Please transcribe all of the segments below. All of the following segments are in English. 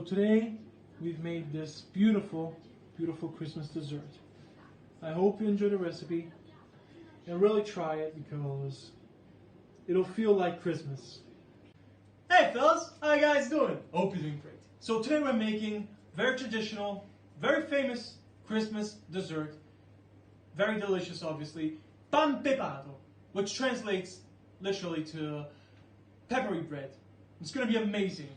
today we've made this beautiful Christmas dessert. I hope you enjoy the recipe and really try it because it'll feel like Christmas. Hey fellas, how you guys doing? Hope you're doing great. So today we're making very traditional, very famous Christmas dessert. Very delicious obviously. Panpepato, which translates literally to peppery bread. It's going to be amazing.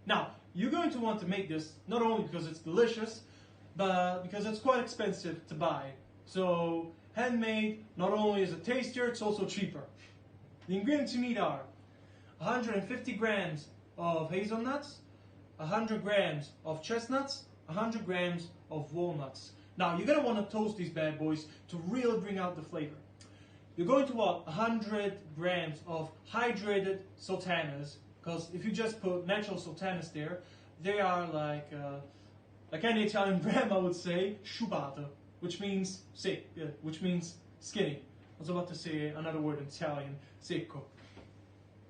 Now, you're going to want to make this not only because it's delicious, but because it's quite expensive to buy. So, handmade not only is it tastier, it's also cheaper. The ingredients you need are 150 grams of hazelnuts, 100 grams of chestnuts, 100 grams of walnuts. Now, you're going to want to toast these bad boys to really bring out the flavor. You're going to want 100 grams of hydrated sultanas, because if you just put natural sultanas there, they are like any Italian brand, I would say, ciubato, which means which means skinny. I was about to say another word in Italian, secco.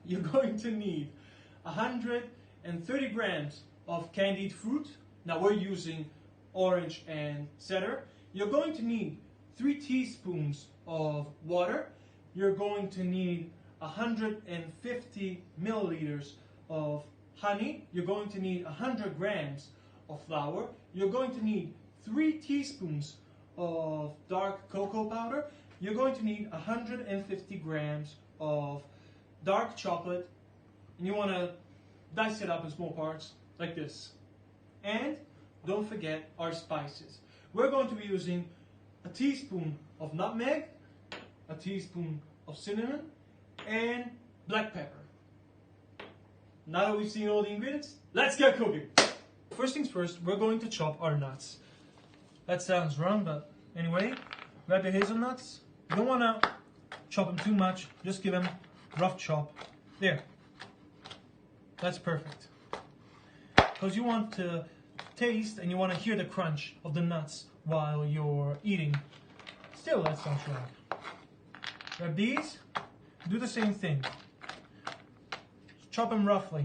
You're going to need 130 grams of candied fruit. Now we're using orange and cedar. You're going to need 3 teaspoons of water. You're going to need 150 milliliters of honey. You're going to need 100 grams of flour. You're going to need 3 teaspoons of dark cocoa powder. You're going to need 150 grams of dark chocolate. And you want to dice it up in small parts like this. And don't forget our spices. We're going to be using a teaspoon of nutmeg, a teaspoon of cinnamon, and black pepper. Now that we've seen all the ingredients, let's get cooking. First things first, we're going to chop our nuts. That sounds wrong, but anyway, grab your hazelnuts. You don't want to chop them too much, just give them a rough chop. There. That's perfect. Because you want to taste and you want to hear the crunch of the nuts while you're eating. Still, that sounds wrong. Grab these, do the same thing. Chop them roughly.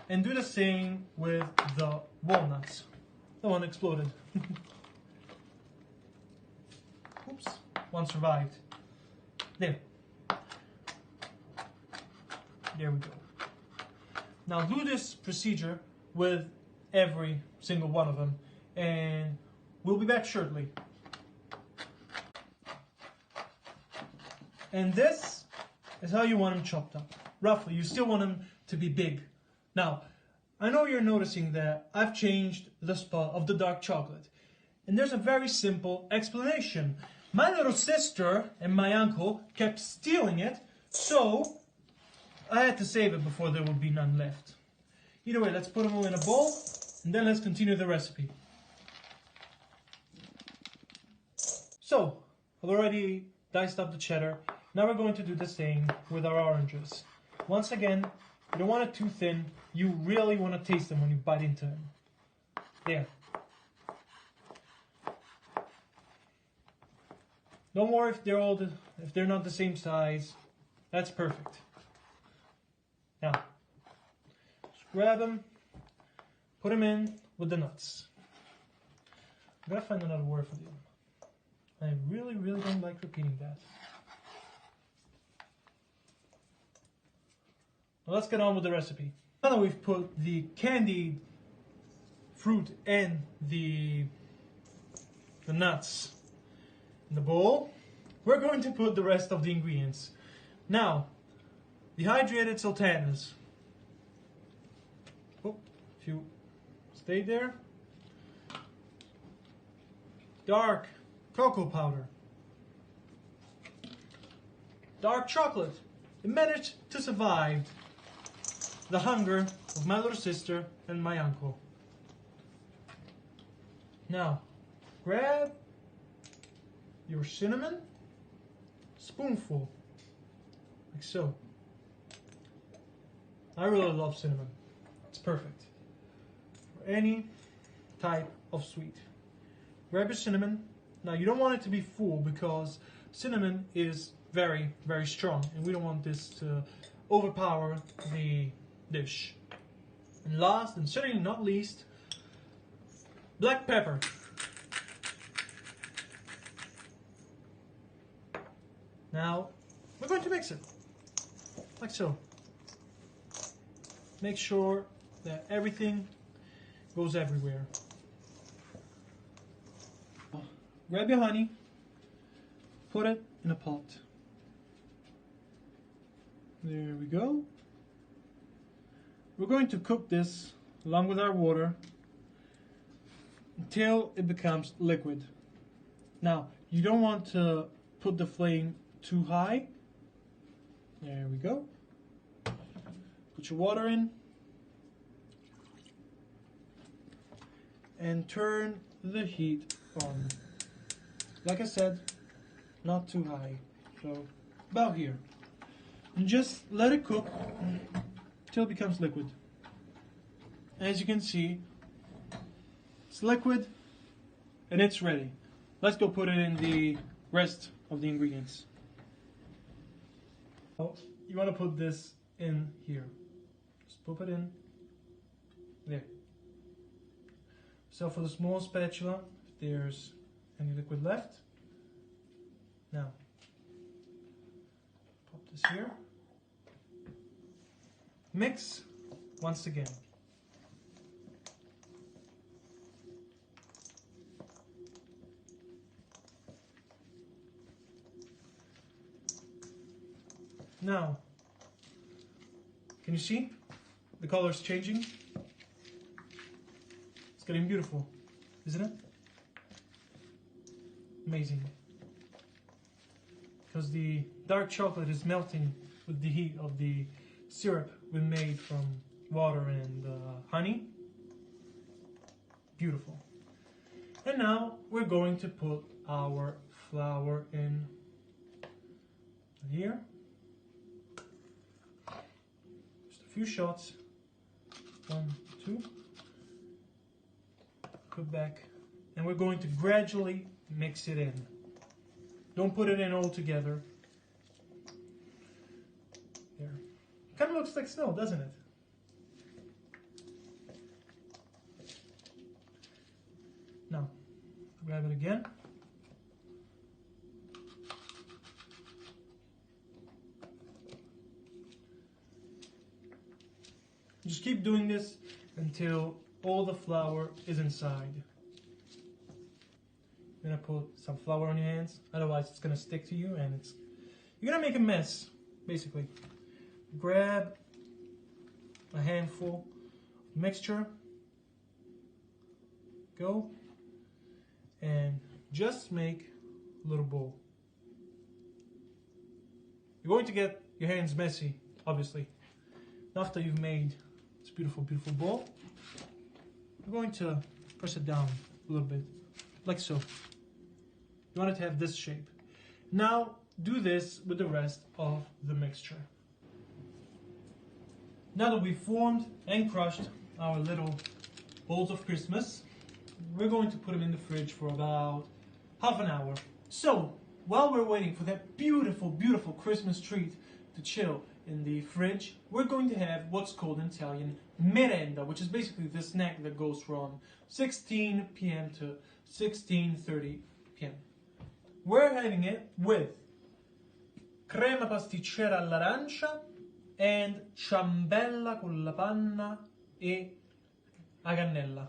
And do the same with the walnuts. The one exploded. Oops, one survived. There. There we go. Now do this procedure with every single one of them, and we'll be back shortly. And this is how you want them chopped up. Roughly, you still want them to be big. Now, I know you're noticing that I've changed the spot of the dark chocolate. And there's a very simple explanation. My little sister and my uncle kept stealing it, so I had to save it before there would be none left. Either way, let's put them all in a bowl, and then let's continue the recipe. So, I've already diced up the cheddar. Now we're going to do the same with our oranges. Once again, you don't want it too thin. You really want to taste them when you bite into them. There. Don't worry if they're not the same size. That's perfect. Now, just grab them, put them in with the nuts. I'm gonna find another word for them. I really don't like repeating that. Well, let's get on with the recipe. Now that we've put the candied fruit and the nuts in the bowl, we're going to put the rest of the ingredients. Now, dehydrated sultanas. Oh, if you stay there. Dark cocoa powder. Dark chocolate. It managed to survive the hunger of my little sister and my uncle. Now, grab your cinnamon, spoonful, like so. I really love cinnamon. It's perfect for any type of sweet. Grab your cinnamon. Now you don't want it to be full because cinnamon is very strong and we don't want this to overpower the dish. And last and certainly not least, black pepper. Now, we're going to mix it, like so. Make sure that everything goes everywhere. Grab your honey, put it in a pot. There we go. We're going to cook this along with our water until it becomes liquid. Now, you don't want to put the flame too high. There we go. Put your water in and turn the heat on. Like I said, not too high, so about here. And just let it cook till it becomes liquid. As you can see, it's liquid and it's ready. Let's go put it in the rest of the ingredients. You want to put this in here. Just pop it in there. So for the small spatula, if there's any liquid left, now pop this here. Mix once again. Now, can you see the color is changing? It's getting beautiful, isn't it? Amazing. Because the dark chocolate is melting with the heat of the syrup we made from water and honey. Beautiful. And now we're going to put our flour in here. Just a few shots. 1, 2. Put back. And we're going to gradually mix it in. Don't put it in all together. There. Kind of looks like snow, doesn't it? Now, grab it again. Just keep doing this until all the flour is inside. You're gonna put some flour on your hands, otherwise it's gonna stick to you and you're gonna make a mess, basically. Grab a handful of mixture, go, and just make a little bowl. You're going to get your hands messy, obviously. After you've made this beautiful, beautiful bowl, you're going to press it down a little bit, like so. You want it to have this shape. Now, do this with the rest of the mixture. Now that we've formed and crushed our little balls of Christmas, we're going to put them in the fridge for about half an hour. So, while we're waiting for that beautiful, beautiful Christmas treat to chill in the fridge, we're going to have what's called in Italian merenda, which is basically the snack that goes from 16 p.m. to 16:30 p.m. We're having it with crema pasticcera all'arancia and ciambella con la panna e a cannella,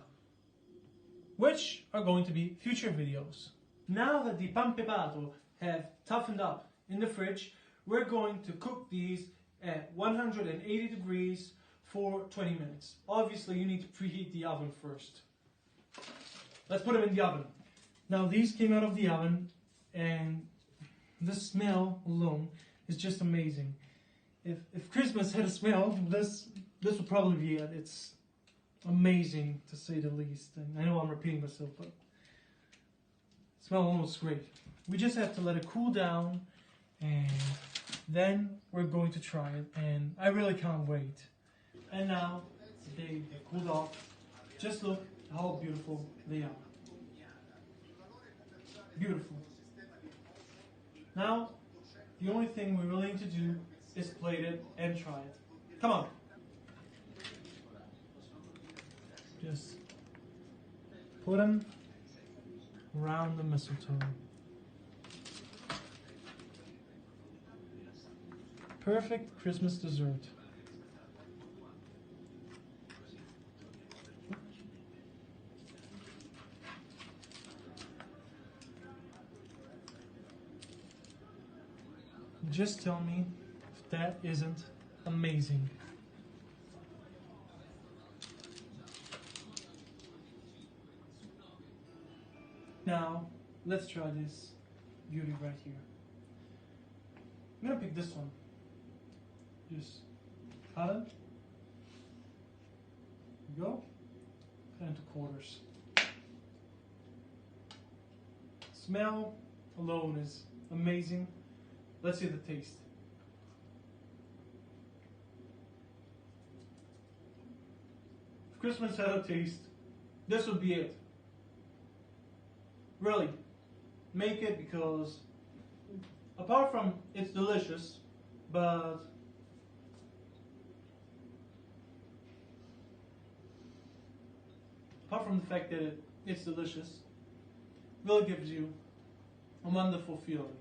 which are going to be future videos. Now that the panpepato have toughened up in the fridge, we're going to cook these at 180 degrees for 20 minutes. Obviously, you need to preheat the oven first. Let's put them in the oven. Now, these came out of the oven, and the smell alone is just amazing. If Christmas had a smell, this would probably be it. It's amazing, to say the least. And I know I'm repeating myself, but the smell alone is great. We just have to let it cool down, and then we're going to try it, and I really can't wait. And now they cooled off. Just look how beautiful they are. Beautiful. Now, the only thing we really need to do is plate it and try it. Come on. Just put them around the mistletoe. Perfect Christmas dessert. Just tell me if that isn't amazing. Now, let's try this beauty right here. I'm gonna pick this one. Just cut it. Go. Cut into quarters. Smell alone is amazing. Let's see the taste. If Christmas had a taste, this would be it. Really, make it, because apart from it's delicious, but apart from the fact that it's delicious, really gives you a wonderful feeling.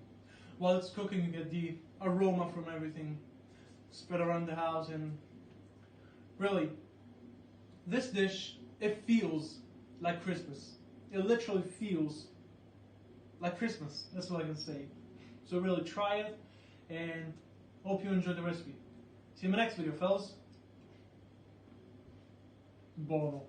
While it's cooking, you get the aroma from everything spread around the house, and really, this dish, it feels like Christmas. It literally feels like Christmas. That's all I can say. So really try it, and hope you enjoy the recipe. See you in my next video, fellas. Buono.